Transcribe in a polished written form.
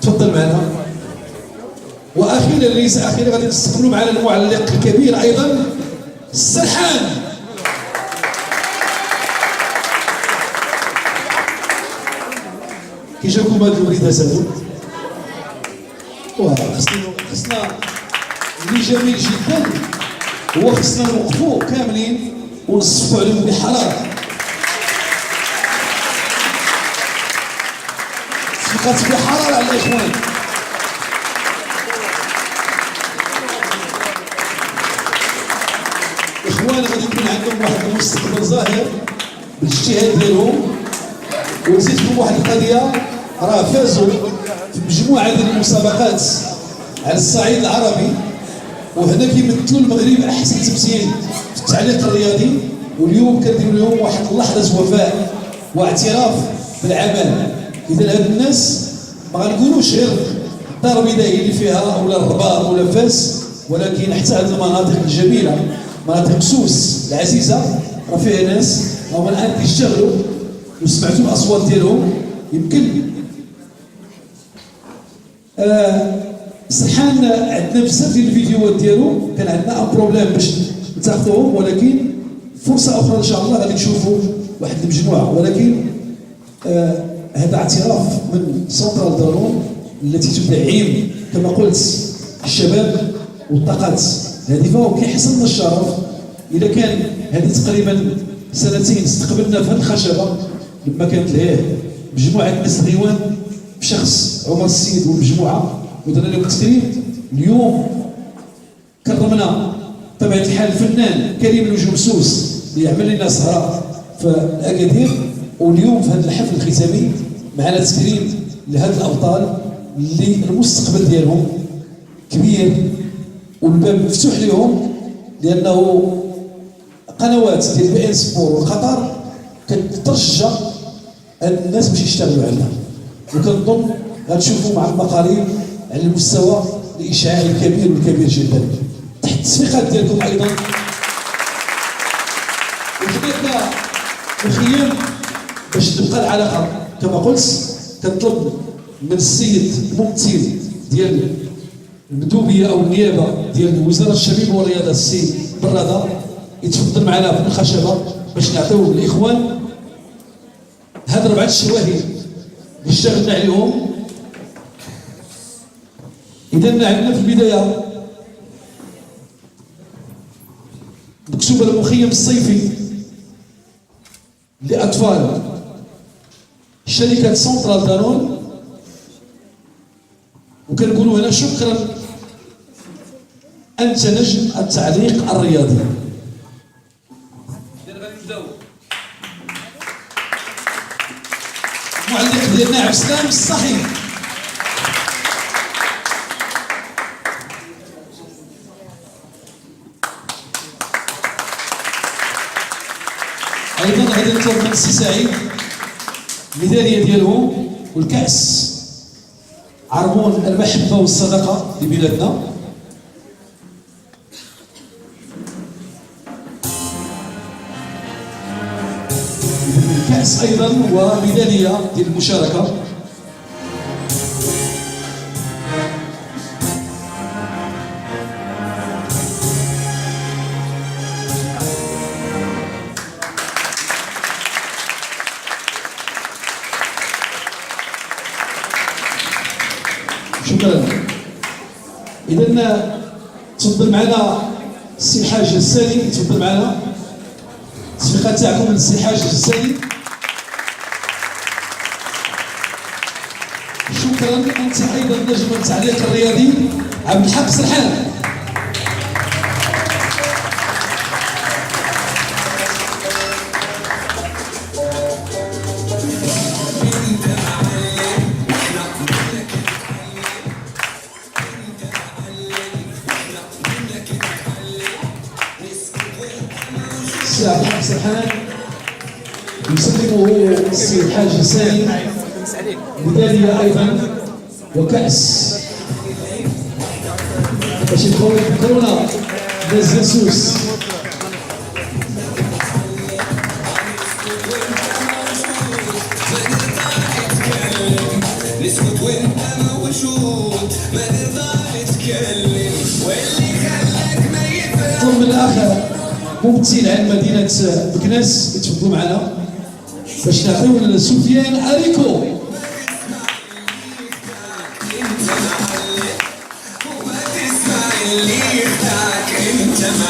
تفضل معنا. واخيرا ليس اخيرا غادي نستقبلوا معنا المعلق الكبير ايضا سرحان. كي جاكم هاد الوليدات هادو؟ خصنا اللي جميل جدا هو خصنا نوقفوا كاملين ونصفوا عليهم بحراره. صفقات بحراره على الاخوان. الاخوان غادي يكون عندهم واحد المستقبل ظاهر بالاجتهاد ديالهم. ونزيد لكم واحد القضيه، راه فازوا في مجموعه ديال المسابقات على الصعيد العربي، وهنا كيمثلوا المغرب احسن تمثيل في التعليق الرياضي. واليوم كنديروا لهم واحد لحظه وفاء واعتراف بالعمل. اذا هاد الناس ما غنقولوش غير الدار البيضاء اللي فيها ولا الرباط ولا فاس، ولكن حتى هاد المناطق الجميله، مناطق سوس العزيزه، راه فيها ناس هما الان كيشتغلوا وسمعتوا الاصوات ديالهم. يمكن سرحان عندنا بزاف ديال الفيديوهات ديالو، كان عندنا ان بروبليم باش نتاخذوهم، ولكن فرصه اخرى ان شاء الله غادي تشوفوا واحد المجموعه. ولكن هذا اعتراف من سنترال دارون التي تدعم كما قلت الشباب والطاقات الهادفه. وكيحصل لنا الشرف اذا كان هذه تقريبا سنتين استقبلنا في هذه الخشبه لما كانت لهيه مجموعه ناس الغيوان بشخص عمر السيد والمجموعه، ودرنا لهم تكريم. اليوم كرمنا بطبيعه الحال الفنان كريم الوجمسوس اللي يعمل لنا سهره في اكادير. واليوم في هذا الحفل الختامي معنا تكريم لهذ الابطال اللي المستقبل ديالهم كبير والباب مفتوح لهم، لانه قنوات ديال بي ان سبور وقطر كترشح الناس باش يشتغلوا عندها. وكنظن غتشوفوا مع المقاليد على المستوى الاشعاعي الكبير والكبير جدا تحت التصفيقات ديالكم ايضا. وخديتنا الخيام باش تبقى العلاقه كما قلت. كنطلب من السيد الممثل ديال المندوبيه او النيابه ديال وزاره الشباب والرياضه السي براده يتفضل معنا في الخشبه باش نعطيو للاخوان هاد 4 الشواهد اللي اشتغلنا عليهم. اذا عندنا في البدايه مكتوبه المخيم الصيفي لاطفال شركه سنترال دارون. وكنقولوا هنا شكرا انت نجم التعليق الرياضي. معلق ديالنا عبد السلام الصحيح. ايضا غادي نطلب من السي سعيد الميداليه ديالهم والكاس عربون المحبه والصدقه لبلادنا. الكاس ايضا وميداليه ديال المشاركه. شكرا. اذا تفضل معنا السي الحاج السالي، تفضل معنا التصفيقات تاعكم للسي الحاج السالي. شكرا. انت ايضا نجم التعليق الرياضي عبد الحق سرحان. السي عبد الحق سرحان يسلمه السي الحاج السالي ميداليه ايضا وكاس باش يذكرونا بالزنسوس. نسكت وانت موجود ما نرضى نتكلم واللي خلاك ما يفهم. طلب الاخ ممثل عن مدينه بكناس يتفضلوا معنا باش نعطيو لسفيان اريكو. انت معلم وما تسمع اللي يخدعك انت